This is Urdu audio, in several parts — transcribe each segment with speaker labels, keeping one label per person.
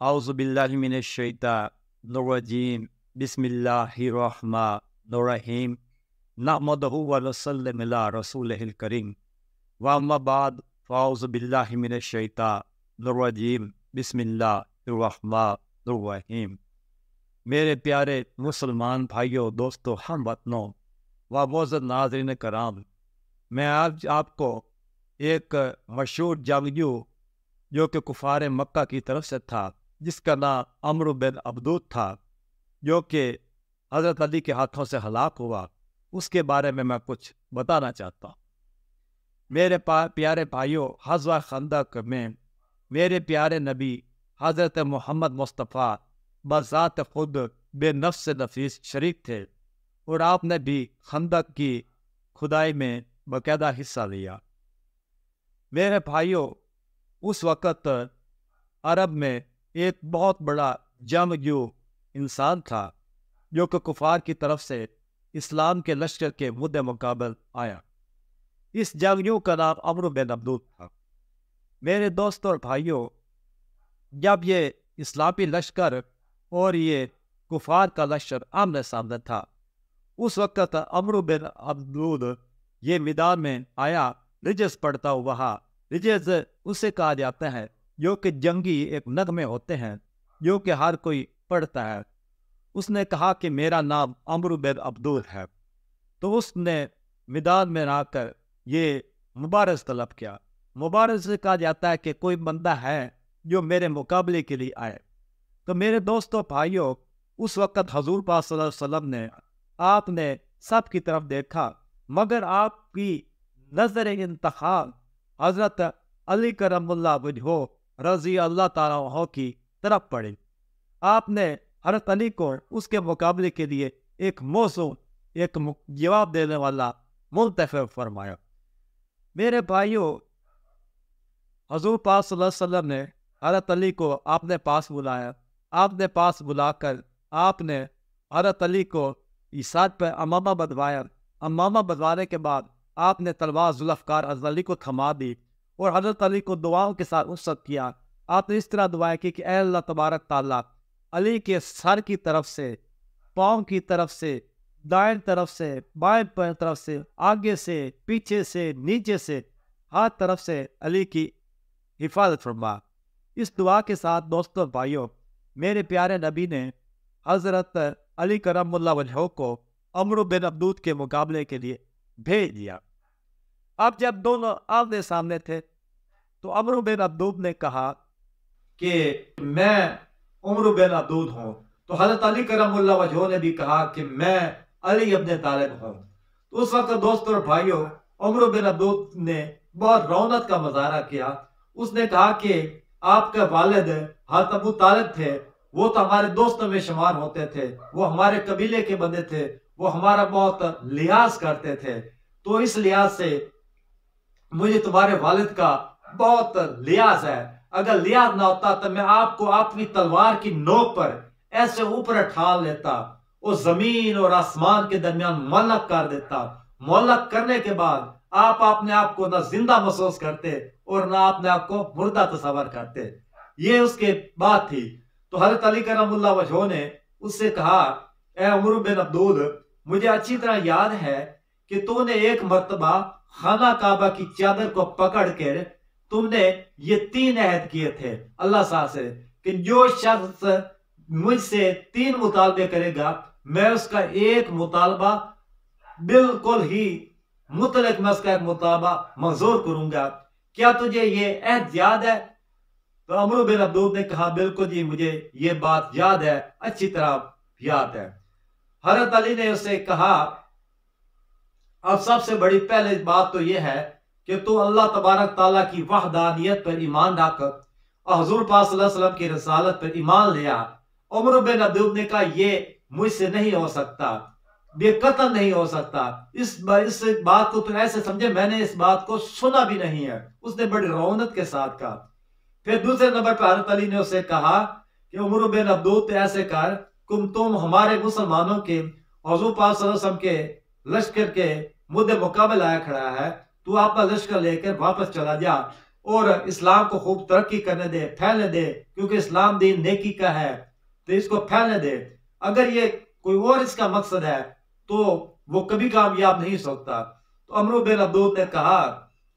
Speaker 1: اعوذ باللہ من الشیطان الرجیم بسم اللہ الرحمن الرحیم نحمدہ ونصلی علی رسولہ الکریم واما بعد فاعوذ باللہ من الشیطان الرجیم بسم اللہ الرحمن الرحیم۔ میرے پیارے مسلمان بھائیوں، دوستوں، ہم وطنوں و معزز ناظرین کرام، میں آج آپ کو ایک مشہور جنگجو جو کہ کفار مکہ کی طرف سے تھا، جس کا نام عمرو بن عبدود تھا، جو کہ حضرت علی کے ہاتھوں سے ہلاک ہوا، اس کے بارے میں کچھ بتانا چاہتا ہوں۔ میرے پیارے بھائیوں، غزوہ خندق میں میرے پیارے نبی حضرت محمد مصطفیٰ بذات خود بے نفس نفیس شریک تھے، اور آپ نے بھی خندق کی کھدائی میں باقاعدہ حصہ لیا۔ میرے بھائیوں، اس وقت عرب میں ایک بہت بڑا جنگجو انسان تھا جو کہ کفار کی طرف سے اسلام کے لشکر کے مد مقابل آیا۔ اس جنگجو کا نام عمرو بن عبدود تھا۔ میرے دوستوں اور بھائیوں، جب یہ اسلامی لشکر اور یہ کفار کا لشکر آمنے سامنے تھا، اس وقت عمرو بن عبدود یہ میدان میں آیا، رجز پڑھتا ہوا۔ رجز اسے کہا جاتا ہے جو کہ جنگی ایک نغمے ہوتے ہیں جو کہ ہر کوئی پڑھتا ہے۔ اس نے کہا کہ میرا نام عمرو بن عبدود ہے، تو اس نے میدان میں آ کر یہ مبارز طلب کیا۔ مبارز سے کہا جاتا ہے کہ کوئی بندہ ہے جو میرے مقابلے کے لیے آئے۔ تو میرے دوستوں بھائیوں، اس وقت حضور پاک صلی اللہ علیہ وسلم نے آپ نے سب کی طرف دیکھا، مگر آپ کی نظر انتخاب حضرت علی کرم اللہ وجہہ رضی اللہ تعالیٰ عنہ کی طرف پڑی۔ آپ نے حضرت علی کو اس کے مقابلے کے لیے ایک موزوں، ایک جواب دینے والا منتخب فرمایا۔ میرے بھائیوں، حضور پاک صلی اللہ علیہ وسلم نے حضرت علی کو آپ نے پاس بلایا۔ آپ نے پاس بلا کر آپ نے حضرت علی کو ساتھ پہ امامہ بدوایا۔ امامہ بدوانے کے بعد آپ نے تلوار ذوالفقار حضرت علی کو تھما دی اور حضرت علی کو دعاؤں کے ساتھ رخصت کیا۔ آپ نے اس طرح دعا کی کہ اے اللہ تبارک تعالیٰ، علی کے سر کی طرف سے، پاؤں کی طرف سے، دائیں طرف سے، بائیں طرف سے، آگے سے، پیچھے سے، نیچے سے، ہر طرف سے علی کی حفاظت فرما۔ اس دعا کے ساتھ دوستوں بھائیوں، میرے پیارے نبی نے حضرت علی کرم اللہ وجہہ کو عمرو بن عبدود کے مقابلے کے لیے بھیج دیا۔ اب جب دونوں آمنے سامنے تھے تو عمرو بن عبدود نے کہا کہ میں عمرو بن عبدود ہوں، تو حضرت علی کرم اللہ وجہہ نے بھی کہا کہ میں علی ابن طالب ہوں۔ تو اس وقت دوستوں اور بھائیوں، عمرو بن عبدود نے بہت رونق کا مظاہرہ کیا۔ اس نے کہا کہ آپ کے والد حضرت ابو طالب تھے، وہ تو ہمارے دوستوں میں شمار ہوتے تھے، وہ ہمارے قبیلے کے بندے تھے، وہ ہمارا بہت لحاظ کرتے تھے، تو اس لحاظ سے مجھے تمہارے والد کا بہت لحاظ ہے۔ اگر لحاظ نہ ہوتا تو میں آپ کو اپنی تلوار کی نوک پر ایسے اوپر ٹھال لیتا اور زمین اور آسمان کے درمیان معلق کر دیتا۔ معلق کرنے کے بعد آپ اپنے آپ کو نہ زندہ محسوس کرتے اور نہ اپنے آپ کو مردہ تصور کرتے۔ یہ اس کے بات تھی۔ تو حضرت علی کرم اللہ وجہہ نے اس سے کہا، اے عمرو بن عبدود، مجھے اچھی طرح یاد ہے کہ تو نے ایک مرتبہ خانہ کعبہ کی چادر کو پکڑ کر تم نے یہ 3 عہد کیے تھے اللہ تعالیٰ سے کہ جو شخص مجھ سے 3 مطالبے کرے گا، میں اس کا ایک مطالبہ بالکل ہی مطلق، میں اس کا ایک مطالبہ منظور کروں گا۔ کیا تجھے یہ عہد یاد ہے؟ تو عمرو بن عبدود نے کہا، بالکل جی، مجھے یہ بات یاد ہے، اچھی طرح یاد ہے۔ حضرت علی نے اسے کہا، اب سب سے بڑی پہلے بات تو یہ ہے کہ تو اللہ تبارک تعالیٰ کی وحدانیت پر ایمان رکھ اور حضور پاک صلی اللہ علیہ وسلم کی رسالت پر ایمان لیا۔ عمرو بن عبدود نے کہا، یہ مجھ سے نہیں ہو سکتا، بے قطع نہیں ہو سکتا، اس بات کو تو ایسے سمجھے میں نے اس بات کو سنا بھی نہیں ہے۔ اس نے بڑی رونق کے ساتھ کہا۔ پھر دوسرے نمبر پر حضرت علی نے اسے کہا کہ عمرو بن عبدود ایسے کر، تم ہمارے مسلمانوں کے حضور پاک صلی اللہ علیہ وسلم کے لشکر کے مد مقابل آیا کھڑا ہے، تو اپنا لشکر لے کر واپس چلا جا اور اسلام کو خوب ترقی کرنے دے، پھیلنے دے، کیونکہ اسلام دین نیکی کا ہے، تو اس کو پھیلنے دے۔ اگر یہ کوئی اور اس کا مقصد ہے تو وہ کبھی کامیاب نہیں ہو سکتا۔ تو عمرو بن عبدود نے کہا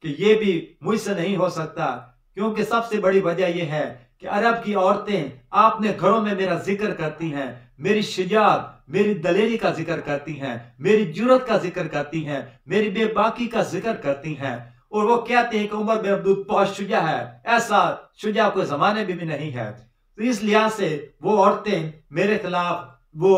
Speaker 1: کہ یہ بھی مجھ سے نہیں ہو سکتا، کیونکہ سب سے بڑی وجہ یہ ہے کہ عرب کی عورتیں اپنے گھروں میں میرا ذکر کرتی ہیں، میری شجاعت، میری دلیری کا ذکر کرتی ہیں، میری جرأت کا ذکر کرتی ہیں، میری بے باکی کا ذکر کرتی ہیں، اور وہ کہتے ہیں کہ عمر بن عبدود بہت شجاع ہے، ایسا شجاع کوئی زمانے میں بھی نہیں ہے۔ تو اس لحاظ سے وہ عورتیں میرے خلاف وہ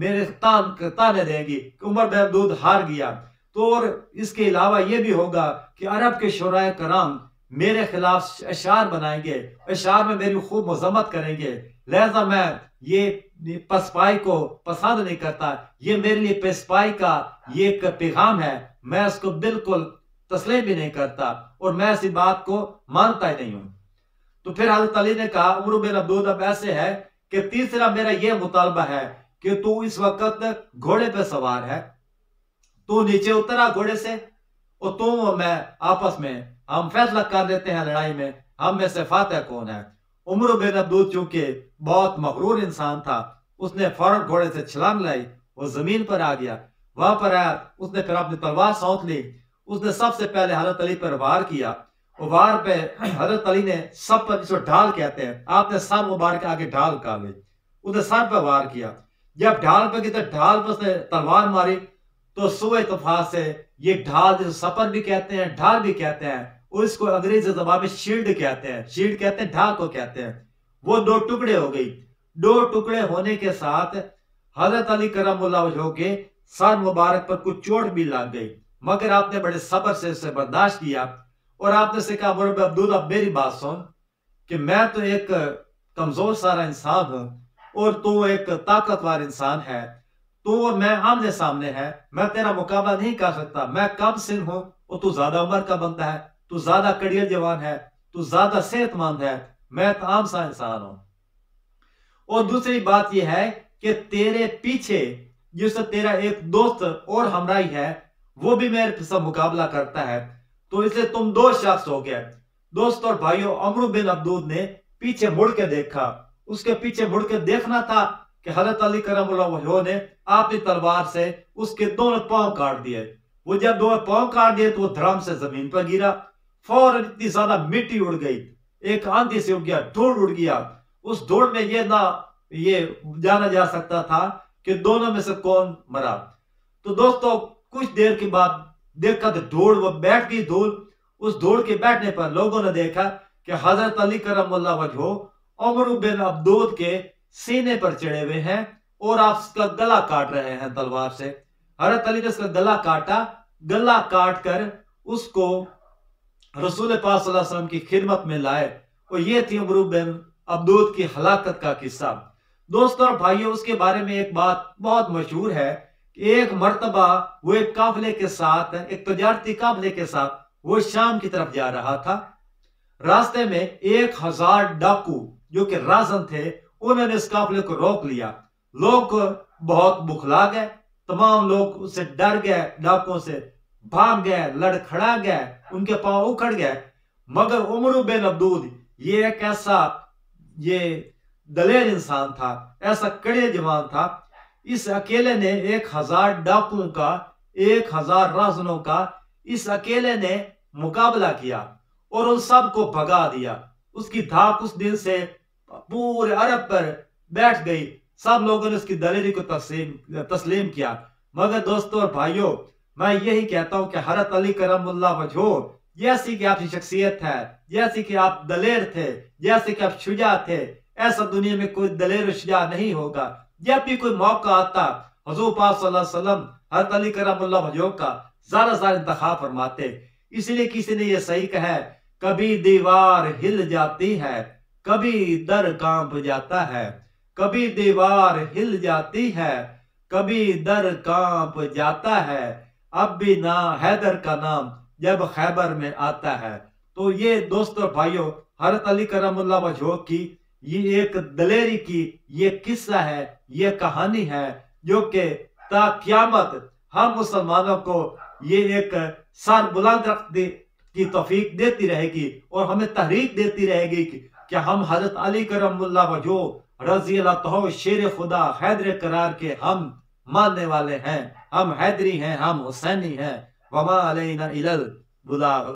Speaker 1: میرے تانے دیں گی کہ عمر بن عبدود ہار گیا۔ تو اور اس کے علاوہ یہ بھی ہوگا کہ عرب کے شعراء کرام میرے خلاف اشعار بنائیں گے، اشعار میں میری خوب مذمت کریں گے، لہذا میں یہ پسپائی کو پسند نہیں کرتا، یہ میرے لیے پسپائی کا یہ ایک پیغام ہے، میں اس کو بالکل تسلیم بھی نہیں کرتا اور میں ایسی بات کو مانتا ہی نہیں ہوں۔ تو پھر حضرت علی نے کہا عمرو بن عبدود اب ایسے ہے کہ تیسرا میرا یہ مطالبہ ہے کہ تو اس وقت گھوڑے پہ سوار ہے، تو نیچے اترا گھوڑے سے اور تو میں آپس میں ہم فیصلہ کر لیتے ہیں لڑائی میں، ہم میں سے فاتح کون ہے۔ عمرو بن عبدود چونکہ بہت مغرور انسان تھا، اس نے فوراً گھوڑے سے چھلانگ لائی، وہ زمین پر آ گیا، وہاں پر آیا، اس نے پھر اپنی تلوار سونت لی، اس نے سب سے پہلے حضرت علی پر وار کیا، وار پہ حضرت علی نے سب پر، جس کو ڈھال کہتے ہیں، آپ نے سر مبارک آگے ڈھال کہا لی، اس نے سر پہ وار کیا، جب ڈھال پہ کی تو ڈھال پر اس نے تلوار ماری تو سوئے اتفاق سے یہ ڈھال جسے سپر بھی کہتے ہیں، ڈھال بھی کہتے ہیں، اور اس کو انگریزی زبان میں شیلڈ کہتے ہیں، شیلڈ کہتے ہیں، ڈھال کو کہتے ہیں، وہ دو ٹکڑے ہو گئی۔ دو ٹکڑے ہونے کے ساتھ حضرت علی کرم اللہ وجہہ کے سر مبارک پر کچھ چوٹ بھی لگ گئی، مگر آپ نے بڑے صبر سے اسے برداشت کیا اور آپ نے سے کہا عمر بن عبدود اب میری بات سن کہ میں تو ایک کمزور سارا انسان ہوں اور تو ایک طاقتور انسان ہے، تو اور میں آمنے سامنے ہے، میں تیرا مقابلہ نہیں کر سکتا، میں کم سن ہوں اور تو زیادہ عمر کا بندہ ہے، تو زیادہ کڑیل جوان ہے، تو زیادہ صحت مند ہے، میں تو عام سا انسان ہوں۔ اور دوسری بات یہ ہے کہ تیرے پیچھے جس سے تیرا ایک دوست اور ہمراہی ہے وہ بھی میرے سے مقابلہ کرتا ہے، تو اس لیے تم دو شخص ہو گئے۔ دوست اور بھائیوں، عمرو بن عبدود نے پیچھے مڑ کے دیکھا، اس کے پیچھے مڑ کے دیکھنا تھا کہ حضرت علی کرم اللہ وجہہ نے اپنی تلوار سے اس کے دونوں پاؤں کاٹ دیے۔ وہ جب دونوں پاؤں کاٹ دیے تو وہ دھڑام سے زمین پر گرا، فوراً اتنی زیادہ مٹی اڑ گئی، ایک آندھی سے اڑ گیا، دھوڑ اڑ گیا، اس دھوڑ میں یہ جانا جا سکتا تھا کہ دونوں میں سے کون مرا۔ تو دوستو کچھ دیر کے بعد دیکھا تو دھوڑ وہ بیٹھ گئی، دھول، اس دھوڑ کے بیٹھنے پر لوگوں نے دیکھا کہ حضرت علی کرم اللہ وجہہ عمرو بن عبدود کے سینے پر چڑھے ہوئے ہیں اور آپ اس کا گلا کاٹ رہے ہیں تلوار سے۔ حضرت علی نے اس کا گلا کاٹا، گلا کاٹ کر اس کو رسول پاک صلی اللہ علیہ وسلم کی خدمت میں لائے، اور یہ تھی عمرو بن عبدود کی ہلاکت کا قصہ۔ دوستوں اور بھائیوں، اس کے بارے میں ایک بات بہت مشہور ہے کہ ایک مرتبہ وہ ایک قافلے کے ساتھ، ایک تجارتی قافلے کے ساتھ وہ شام کی طرف جا رہا تھا، راستے میں 1000 ڈاکو جو کہ رازن تھے انہوں نے اس قافلے کو روک لیا، لوگ بہت بکھلا گئے، تمام لوگ اس سے ڈر گئے، ڈاکوں سے بھاگ گئے، لڑکھڑا گئے، ان کے پاؤں اکھڑ گئے، مگر عمرو بن عبدود یہ ایک ایسا یہ دلیر انسان تھا، ایسا کڑے جوان تھا، اس اکیلے نے 1000 ڈاکوؤں کا، 1000 رازنوں کا اس اکیلے نے مقابلہ کیا اور ان سب کو بھگا دیا۔ اس کی دھاک اس دن سے پورے عرب پر بیٹھ گئی، سب لوگوں نے اس کی دلیری کو تسلیم کیا۔ مگر دوستوں اور بھائیوں، میں یہی کہتا ہوں کہ حضرت علی کرم اللہ وجہہ جیسی کہ آپ کی شخصیت ہے، جیسی کہ آپ دلیر تھے، جیسے کہ آپ شجاع تھے، ایسا دنیا میں کوئی دلیر و شجاع نہیں ہوگا۔ جب بھی کوئی موقع آتا حضور پاک صلی اللہ علیہ وسلم حضرت علی کرم اللہ وجہہ کا زیادہ زیادہ انتخاب فرماتے، اس لیے کسی نے یہ صحیح کہا ہے، کبھی دیوار ہل جاتی ہے، کبھی در کانپ جاتا ہے، کبھی دیوار ہل جاتی ہے، کبھی در کانپ جاتا ہے، اب بھی نہ حیدر کا نام جب خیبر میں آتا ہے۔ تو یہ دوستوں بھائیوں، حضرت علی کرم اللہ وجہہ کی یہ ایک دلیری کی یہ قصہ ہے، یہ کہانی ہے جو کہ تا قیامت ہم مسلمانوں کو یہ ایک سر بلند کی توفیق دیتی رہے گی اور ہمیں تحریک دیتی رہے گی کہ ہم حضرت علی کرم اللہ وجہ رضی اللہ عنہ شیر خدا حیدر قرار کے ہم ماننے والے ہیں، ہم حیدری ہیں، ہم حسینی ہیں۔ وما علینا الا البلاغ۔